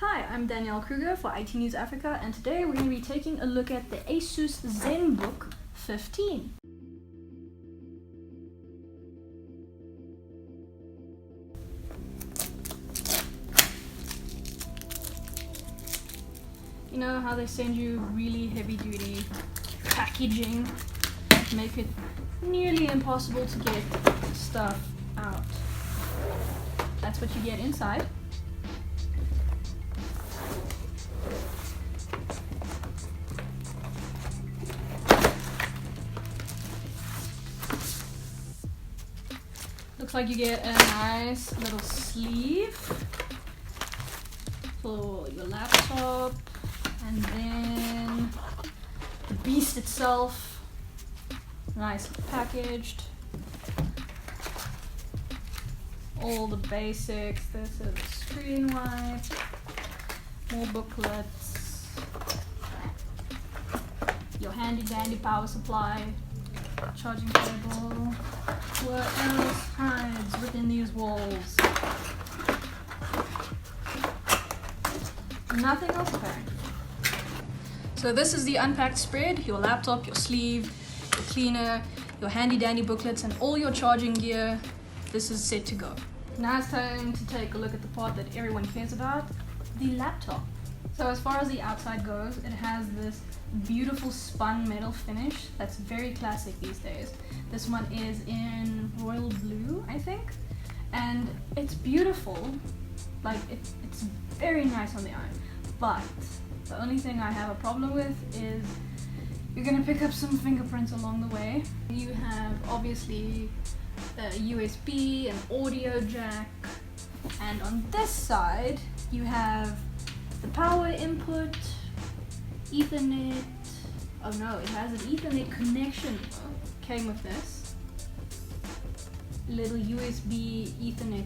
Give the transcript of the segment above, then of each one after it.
Hi, I'm Daniëlle Kruger for IT News Africa, and today we're going to be taking a look at the ASUS ZenBook 15. You know how they send you really heavy-duty packaging to make it nearly impossible to get stuff out? That's what you get inside. Looks like you get a nice little sleeve for your laptop, and then the beast itself, nicely packaged. All the basics. This is a screen wipe, more booklets, your handy dandy power supply, charging cable. What else hides within these walls? Nothing else apparently. So this is the unpacked spread: your laptop, your sleeve, your cleaner, your handy dandy booklets, and all your charging gear. This is set to go. Now it's time to take a look at the part that everyone cares about, the laptop. So as far as the outside goes, it has this beautiful spun metal finish that's very classic these days. This one is in royal blue, I think, and it's beautiful. Like it's very nice on the eye, but the only thing I have a problem with is you're gonna pick up some fingerprints along the way. You have obviously a USB, an audio jack, and on this side you have the power input, Ethernet. Oh no, it has an Ethernet connection. Came with this little USB Ethernet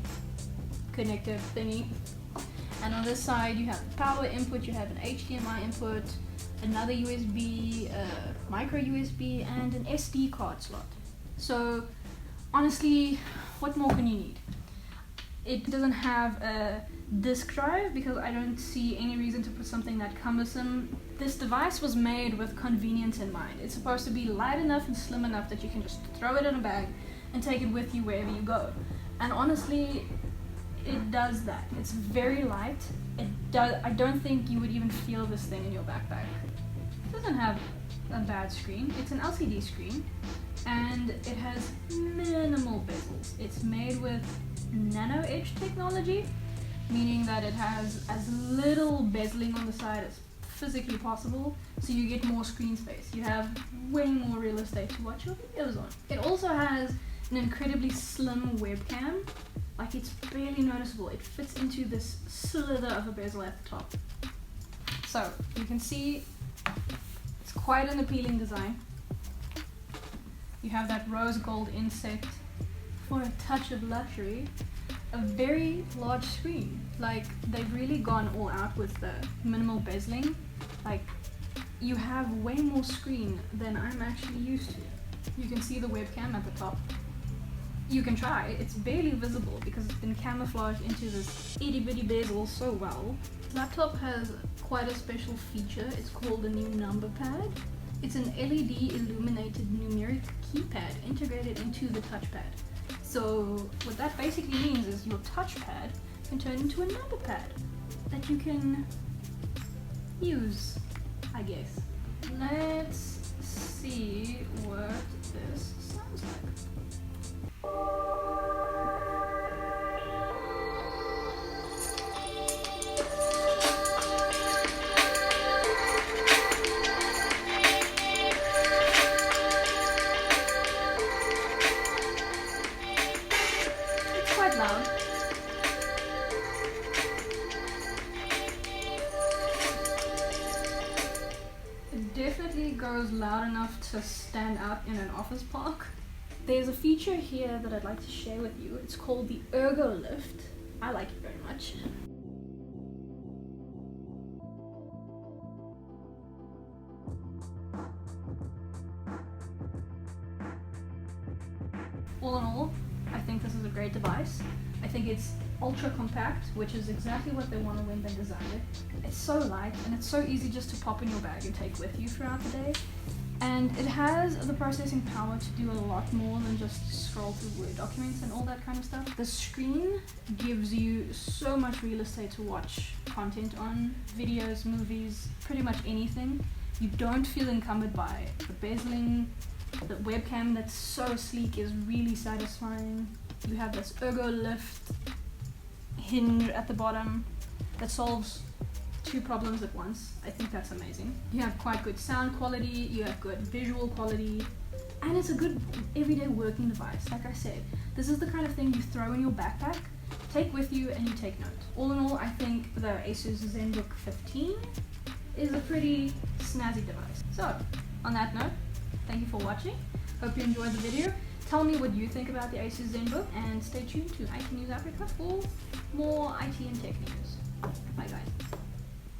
connector thingy. And on this side you have the power input, you have an HDMI input, another USB, micro USB, and an SD card slot. So honestly, what more can you need? It doesn't have a disk drive because I don't see any reason to put something that cumbersome. This device was made with convenience in mind. It's supposed to be light enough and slim enough that you can just throw it in a bag and take it with you wherever you go. And honestly, it does that. It's very light. I don't think you would even feel this thing in your backpack. It doesn't have a bad screen. It's an LCD screen, and it has minimal bezels. It's made with nano edge technology, meaning that it has as little bezeling on the side as physically possible, so you get more screen space. You have way more real estate to watch your videos on. It also has an incredibly slim webcam. Like, it's barely noticeable. It fits into this slither of a bezel at the top. So you can see it's quite an appealing design. You have that rose gold inset for a touch of luxury. A very large screen. Like, they've really gone all out with the minimal bezeling. Like, you have way more screen than I'm actually used to. You can see the webcam at the top. You can try. It's barely visible because it's been camouflaged into this itty bitty bezel so well. The laptop has quite a special feature. It's called the new number pad. It's an LED illuminated numeric keypad integrated into the touchpad. So what that basically means is your touchpad can turn into a number pad that you can use, I guess. Let's see what this sounds like. It's quite loud. It definitely goes loud enough to stand out in an office park. There's a feature here that I'd like to share with you. It's called the Ergo Lift. I like it very much. All in all, I think this is a great device. I think it's ultra compact, which is exactly what they wanted when they designed it. It's so light and it's so easy just to pop in your bag and take with you throughout the day. And it has the processing power to do a lot more than just scroll through Word documents and all that kind of stuff. The screen gives you so much real estate to watch content on, videos, movies, pretty much anything. You don't feel encumbered by the bezeling. The webcam that's so sleek is really satisfying. You have this ergo lift hinge at the bottom that solves 2 problems at once. I think that's amazing. You have quite good sound quality, you have good visual quality, and it's a good everyday working device. Like I said, this is the kind of thing you throw in your backpack, take with you, and you take note. All in all, I think the ASUS ZenBook 15 is a pretty snazzy device. So, on that note, thank you for watching. Hope you enjoyed the video. Tell me what you think about the ASUS ZenBook, and stay tuned to IT News Africa for more IT and tech news. Bye guys.